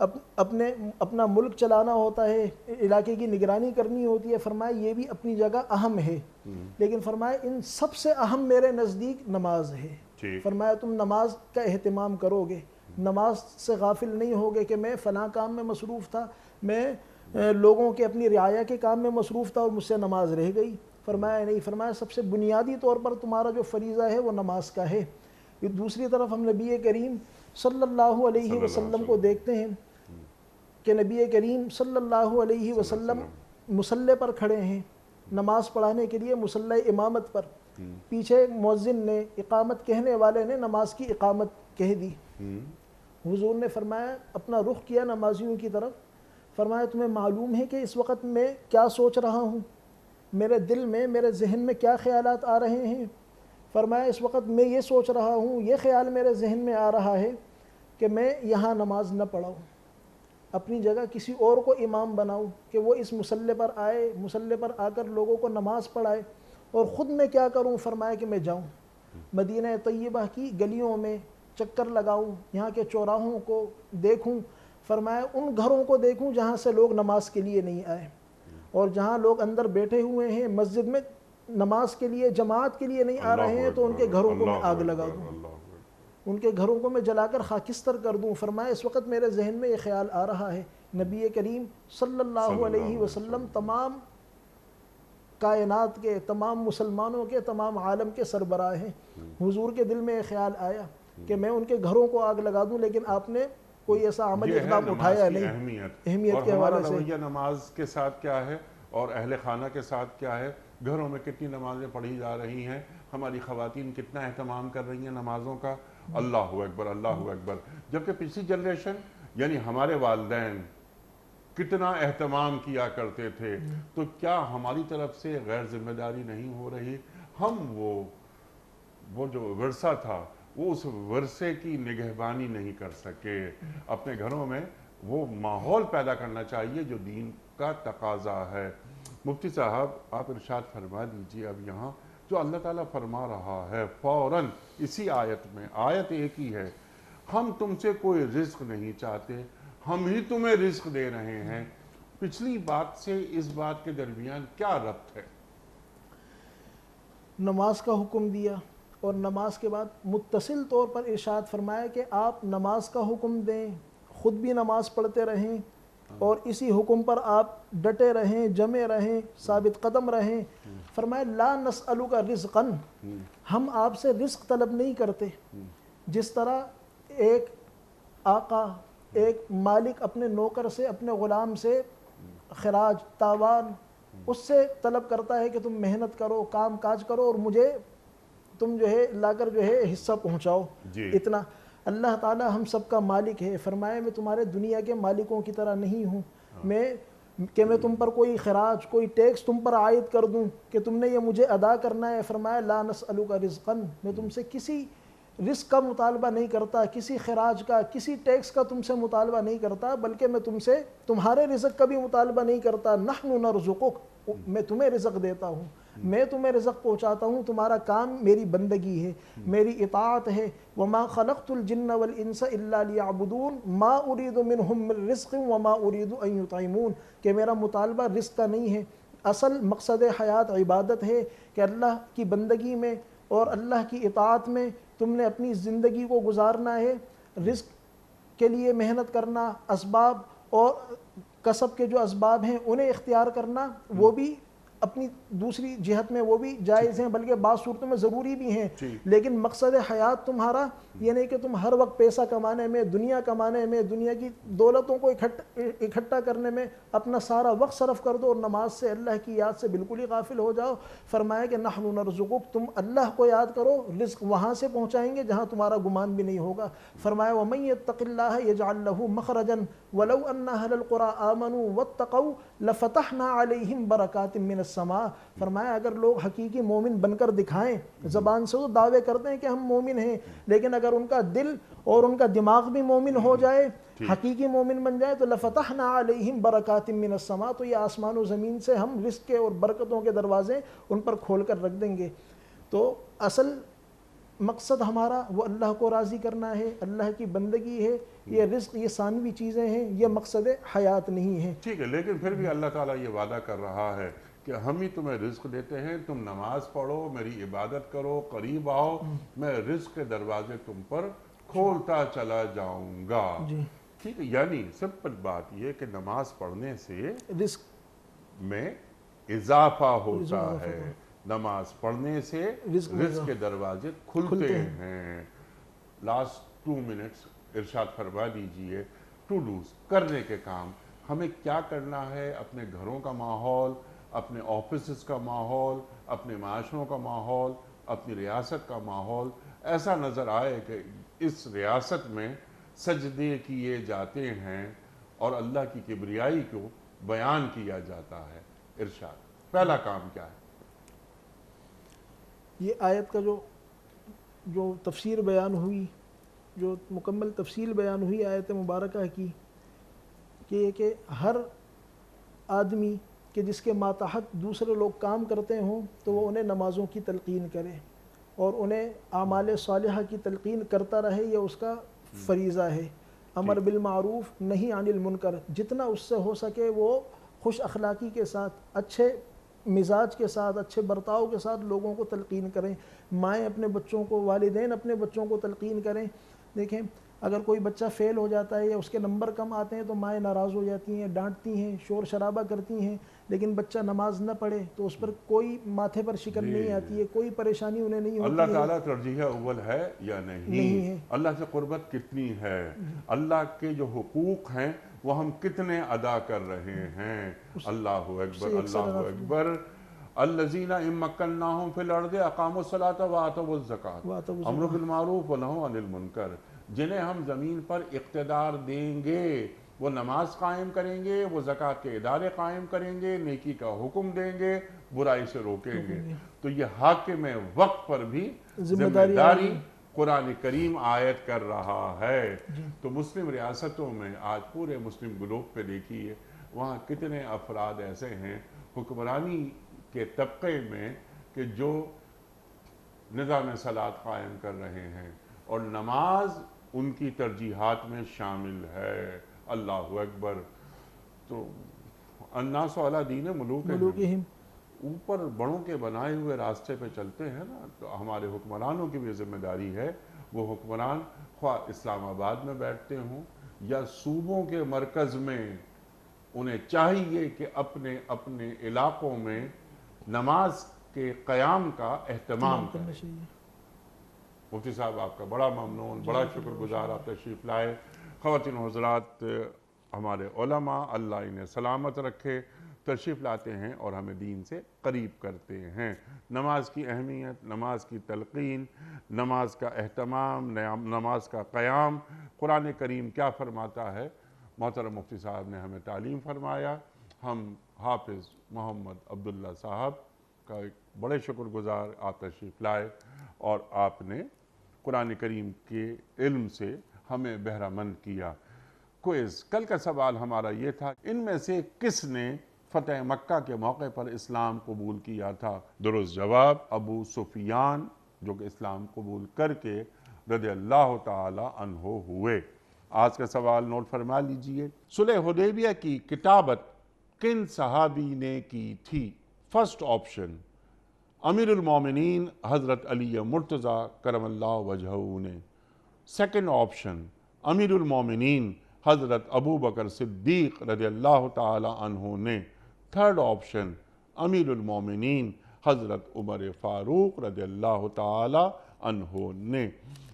اپنا ملک چلانا ہوتا ہے، علاقے کی نگرانی کرنی ہوتی ہے، فرمایا یہ بھی اپنی جگہ اہم ہے، لیکن فرمایا ان سب سے اہم میرے نزدیک نماز ہے۔ فرمایا تم نماز کا اہتمام کرو گے، نماز سے غافل نہیں ہوگے کہ میں فلاں کام میں مصروف تھا، میں لوگوں کے اپنی رعایا کے کام میں مصروف تھا اور مجھ سے نماز رہ گئی۔ فرمایا نہیں، فرمایا سب سے بنیادی طور پر تمہارا جو فریضہ ہے وہ نماز کا ہے۔ دوسری طرف ہم نبی کریم صلی اللہ علیہ وسلم کو دیکھتے ہیں کہ نبی کریم صلی اللہ علیہ وسلم مصلی پر کھڑے ہیں نماز پڑھانے کے لیے، مصلی امامت پر، پیچھے مؤذن نے، اقامت کہنے والے نے نماز کی اقامت کہہ دی۔ حضور نے فرمایا، اپنا رخ کیا نمازیوں کی طرف، فرمایا تمہیں معلوم ہے کہ اس وقت میں کیا سوچ رہا ہوں، میرے دل میں، میرے ذہن میں کیا خیالات آ رہے ہیں؟ فرمایا اس وقت میں یہ سوچ رہا ہوں، یہ خیال میرے ذہن میں آ رہا ہے کہ میں یہاں نماز نہ پڑھاؤں، اپنی جگہ کسی اور کو امام بناؤں کہ وہ اس مصلی پر آئے، مصلی پر آ کر لوگوں کو نماز پڑھائے، اور خود میں کیا کروں؟ فرمایا کہ میں جاؤں مدینہ طیبہ کی گلیوں میں چکر لگاؤں، یہاں کے چوراہوں کو دیکھوں، فرمایا ان گھروں کو دیکھوں جہاں سے لوگ نماز کے لیے نہیں آئے، اور جہاں لوگ اندر بیٹھے ہوئے ہیں مسجد میں نماز کے لیے، جماعت کے لیے نہیں آ رہے ہیں، تو ان کے گھروں کو میں آگ لگا دوں، ان کے گھروں کو میں جلا کر خاکستر کر دوں۔ فرمایا اس وقت میرے ذہن میں یہ خیال آ رہا ہے۔ نبی کریم صلی اللہ علیہ وسلم تمام کائنات کے، تمام مسلمانوں کے، تمام عالم کے سربراہ ہیں۔ حضور کے دل میں یہ خیال آیا کہ میں ان کے گھروں کو آگ لگا دوں، لیکن آپ نے کوئی ایسا عملی اقدام اٹھایا نہیں۔ اہمیت کے حوالے سے رویہ نماز کے ساتھ کیا ہے اور اہل خانہ کے ساتھ کیا ہے؟ گھروں میں کتنی نمازیں پڑھی جا رہی ہیں، ہماری خواتین کتنا اہتمام کر رہی ہیں نمازوں کا، اللہ اکبر اللہ اکبر، جبکہ پچھلی جنریشن یعنی ہمارے والدین کتنا اہتمام کیا کرتے تھے، تو کیا ہماری طرف سے غیر ذمہ داری نہیں ہو رہی؟ ہم وہ جو ورثہ تھا، وہ اس ورثے کی نگہبانی نہیں کر سکے۔ اپنے گھروں میں وہ ماحول پیدا کرنا چاہیے جو دین کا تقاضا ہے۔ مفتی صاحب آپ ارشاد فرما دیجیے اب یہاں جو اللہ تعالیٰ فرما رہا ہے فوراً اسی آیت میں، آیت ایک ہی ہے، ہم تم سے کوئی رزق نہیں چاہتے، ہم ہی تمہیں رزق دے رہے ہیں۔ پچھلی بات سے اس بات کے درمیان کیا ربط ہے؟ نماز کا حکم دیا اور نماز کے بعد متصل طور پر ارشاد فرمایا کہ آپ نماز کا حکم دیں، خود بھی نماز پڑھتے رہیں، اور اسی حکم پر آپ ڈٹے رہیں، جمے رہیں، ثابت قدم رہیں۔ فرمایا لا نسألک رزقا، ہم آپ سے رزق طلب نہیں کرتے۔ جس طرح ایک آقا، ایک مالک اپنے نوکر سے، اپنے غلام سے خراج، تاوان اس سے طلب کرتا ہے کہ تم محنت کرو، کام کاج کرو اور مجھے تم جو ہے لا کر جو ہے حصہ پہنچاؤ، اتنا۔ اللہ تعالیٰ ہم سب کا مالک ہے۔ فرمایا میں تمہارے دنیا کے مالکوں کی طرح نہیں ہوں، میں تم پر کوئی خراج، کوئی ٹیکس تم پر عائد کر دوں کہ تم نے یہ مجھے ادا کرنا ہے۔ فرمایا لا نسألک رزقا، میں تم سے کسی رزق کا مطالبہ نہیں کرتا، کسی خراج کا، کسی ٹیکس کا تم سے مطالبہ نہیں کرتا، بلکہ میں تم سے تمہارے رزق کا بھی مطالبہ نہیں کرتا۔ نحن نرزقک، میں تمہیں رزق دیتا ہوں، میں تمہیں رزق پہنچاتا ہوں، تمہارا کام میری بندگی ہے، میری اطاعت ہے۔ وما خلقت الجن والانس الا لیعبدون ما اريد منهم من رزق وما اريد ان يطعمون، کہ میرا مطالبہ رزق کا نہیں ہے، اصل مقصد حیات عبادت ہے کہ اللہ کی بندگی میں اور اللہ کی اطاعت میں تم نے اپنی زندگی کو گزارنا ہے۔ رزق کے لیے محنت کرنا، اسباب اور کسب کے جو اسباب ہیں انہیں اختیار کرنا، وہ بھی اپنی دوسری جہت میں وہ بھی جائز ہیں، بلکہ بعض صورتوں میں ضروری بھی ہیں، لیکن مقصد حیات تمہارا یہ نہیں کہ تم ہر وقت پیسہ کمانے میں، دنیا کمانے میں، دنیا کی دولتوں کو اکٹھا کرنے میں اپنا سارا وقت صرف کر دو اور نماز سے، اللہ کی یاد سے بالکل ہی غافل ہو جاؤ۔ فرمایا کہ نحن نرزقک، تم اللہ کو یاد کرو، رزق وہاں سے پہنچائیں گے جہاں تمہارا گمان بھی نہیں ہوگا۔ فرمایا ومن یتق اللہ یجعل لہ مخرجا ولو ان اہل القری آمنوا واتقوا لفتحنا علیہم برکات من السماء۔ فرمایا اگر لوگ حقیقی مومن بن کر دکھائیں، زبان سے تو دعوے کرتے ہیں کہ ہم مومن ہیں، لیکن اگر ان کا دل اور ان کا دماغ بھی مومن ہو جائے، حقیقی مومن بن جائے، تو لفتحنا علیہم برکات من السماء، تو یہ آسمان و زمین سے ہم رزق کے اور برکتوں کے دروازے ان پر کھول کر رکھ دیں گے۔ تو اصل مقصد ہمارا وہ اللہ کو راضی کرنا ہے، اللہ کی بندگی ہے، یہ رزق یہ ثانوی چیزیں ہیں، یہ مقصد حیات نہیں ہے۔ ٹھیک ہے، لیکن پھر بھی اللہ تعالیٰ یہ وعدہ کر رہا ہے کہ ہم ہی تمہیں رزق دیتے ہیں، تم نماز پڑھو، میری عبادت کرو، قریب آؤ، میں رزق کے دروازے تم پر کھولتا چلا جاؤں گا۔ جی ٹھیک ہے، یعنی سمپل بات یہ کہ نماز پڑھنے سے رزق میں اضافہ ہوتا اضافہ ہے، نماز پڑھنے سے رزق میں رزق کے دروازے کھلتے ہیں۔ لاسٹ 2 منٹس ارشاد فرما دیجئے، ٹو ڈوز کرنے کے کام، ہمیں کیا کرنا ہے اپنے گھروں کا ماحول، اپنے آفیسز کا ماحول، اپنے معاشروں کا ماحول، اپنی ریاست کا ماحول ایسا نظر آئے کہ اس ریاست میں سجدے کیے جاتے ہیں اور اللہ کی کبریائی کو بیان کیا جاتا ہے۔ ارشاد پہلا کام کیا ہے؟ یہ آیت کا جو تفسیر بیان ہوئی، جو مکمل تفصیل بیان ہوئی آیت مبارکہ کی، کہ ہر آدمی کہ جس کے ماتحت دوسرے لوگ کام کرتے ہوں تو وہ انہیں نمازوں کی تلقین کرے اور انہیں اعمال صالحہ کی تلقین کرتا رہے، یہ اس کا فریضہ ہے۔ امر بالمعروف نہی عن المنکر، جتنا اس سے ہو سکے وہ خوش اخلاقی کے ساتھ، اچھے مزاج کے ساتھ، اچھے برتاؤ کے ساتھ لوگوں کو تلقین کریں۔ مائیں اپنے بچوں کو، والدین اپنے بچوں کو تلقین کریں۔ دیکھیں اگر کوئی بچہ فیل ہو جاتا ہے یا اس کے نمبر کم آتے ہیں تو مائیں ناراض ہو جاتی ہیں، ڈانٹتی ہیں، شور شرابہ کرتی ہیں، لیکن بچہ نماز نہ پڑھے تو اس پر کوئی ماتھے پر شکن نہیں آتی ہے، کوئی پریشانی انہیں نہیں ہوتی ہے۔ اللہ تعالیٰ ترجیح اول ہے یا نہیں ہے۔ اللہ سے قربت کتنی ہے، اللہ کے جو حقوق ہیں وہ ہم کتنے ادا کر رہے ہیں۔ اللہ اکبر، اللہ اکبر۔ الذین ان مکناہم فی الارض اقاموا الصلاۃ وآتوا الزکاۃ امر بالمعروف ونہی عن المنکر، جنہیں ہم زمین پر اقتدار دیں گے وہ نماز قائم کریں گے، وہ زکوٰۃ کے ادارے قائم کریں گے، نیکی کا حکم دیں گے، برائی سے روکیں گے۔ تو یہ حاکم وقت پر بھی ذمہ داری قرآن کریم عائد کر رہا ہے۔ تو مسلم ریاستوں میں آج پورے مسلم گلوب پہ دیکھیے وہاں کتنے افراد ایسے ہیں حکمرانی کے طبقے میں کہ جو نظام صلاۃ قائم کر رہے ہیں اور نماز ان کی ترجیحات میں شامل ہے۔ اللہ اکبر۔ تو الناس علی دین ملوکہم، اوپر بڑوں کے بنائے ہوئے راستے پہ چلتے ہیں نا، تو ہمارے حکمرانوں کی بھی ذمہ داری ہے، وہ حکمران خواہ اسلام آباد میں بیٹھتے ہوں یا صوبوں کے مرکز میں، انہیں چاہیے کہ اپنے اپنے علاقوں میں نماز کے قیام کا اہتمام کریں۔ مفتی صاحب آپ کا بڑا ممنون، بڑا شکر گزار، آپ تشریف لائے۔ خواتین و حضرات، ہمارے علماء اللہ انہیں سلامت رکھے، تشریف لاتے ہیں اور ہمیں دین سے قریب کرتے ہیں۔ نماز کی اہمیت، نماز کی تلقین، نماز کا اہتمام، نماز کا قیام، قرآن کریم کیا فرماتا ہے، محترم مفتی صاحب نے ہمیں تعلیم فرمایا۔ ہم حافظ محمد عبداللہ صاحب کا ایک بڑے شکر گزار، آپ تشریف لائے اور آپ نے قرآن کریم کے علم سے ہمیں بہرہ مند کیا۔ کوئز، کل کا سوال ہمارا یہ تھا، ان میں سے کس نے فتح مکہ کے موقع پر اسلام قبول کیا تھا؟ درست جواب ابو سفیان، جو کہ اسلام قبول کر کے رضی اللہ تعالی عنہ ہوئے۔ آج کا سوال نوٹ فرما لیجئے، صلح حدیبیہ کی کتابت کن صحابی نے کی تھی؟ فرسٹ آپشن امیر المومنین حضرت علی مرتضیٰ کرم اللہ وجہہ نے، سیکنڈ آپشن امیر المومنین حضرت ابو بکر صدیق رضی اللہ تعالی عنہ نے، تھرڈ آپشن امیر المومنین حضرت عمر فاروق رضی اللہ تعالی عنہ نے۔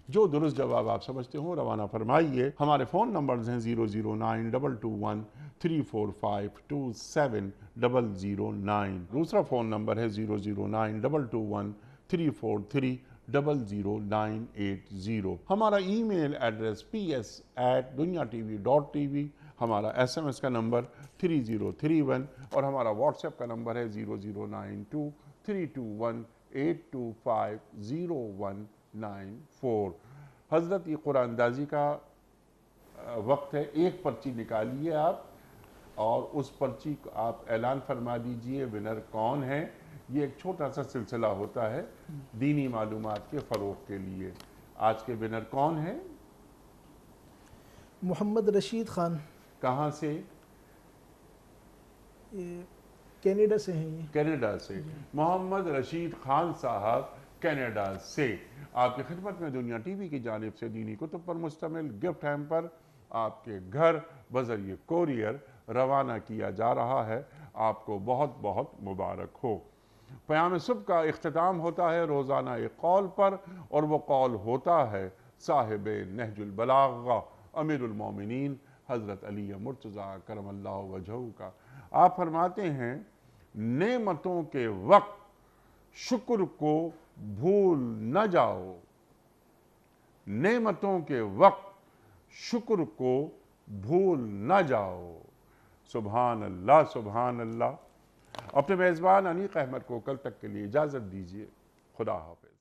جو درست جواب آپ سمجھتے ہوں روانہ فرمائیے۔ ہمارے فون نمبرز ہیں 009221234527009، دوسرا فون نمبر ہے 0092234300980۔ ہمارا ای میل ایڈریس ps@dunyatv.tv، ہمارا SMS کا نمبر 3031 اور ہمارا واٹس ایپ کا نمبر ہے 0092321825019۔ حضرت یہ قرآن اندازی کا وقت ہے، ایک پرچی نکالیے آپ اور اس پرچی کو آپ اعلان فرما دیجئے ونر کون ہے۔ یہ ایک چھوٹا سا سلسلہ ہوتا ہے دینی معلومات کے فروغ کے لیے۔ آج کے ونر کون ہیں؟ محمد رشید خان، کہاں سے؟ یہ کینیڈا سے ہیں۔ یہ کینیڈا سے محمد رشید خان صاحب کینیڈا سے آپ کی خدمت میں دنیا ٹی وی کی جانب سے دینی کتب پر مشتمل گفٹ ہیمپر آپ کے گھر بذریعہ کوریئر روانہ کیا جا رہا ہے۔ آپ کو بہت بہت مبارک ہو۔ پیام صبح کا اختتام ہوتا ہے روزانہ ایک قول پر، اور وہ قول ہوتا ہے صاحب نہج البلاغہ امیر المومنین حضرت علی مرتضیٰ کرم اللہ وجہہ کا۔ آپ فرماتے ہیں نعمتوں کے وقت شکر کو بھول نہ جاؤ، نعمتوں کے وقت شکر کو بھول نہ جاؤ۔ سبحان اللہ سبحان اللہ۔ اپنے میزبان انیق احمد کو کل تک کے لیے اجازت دیجیے۔ خدا حافظ۔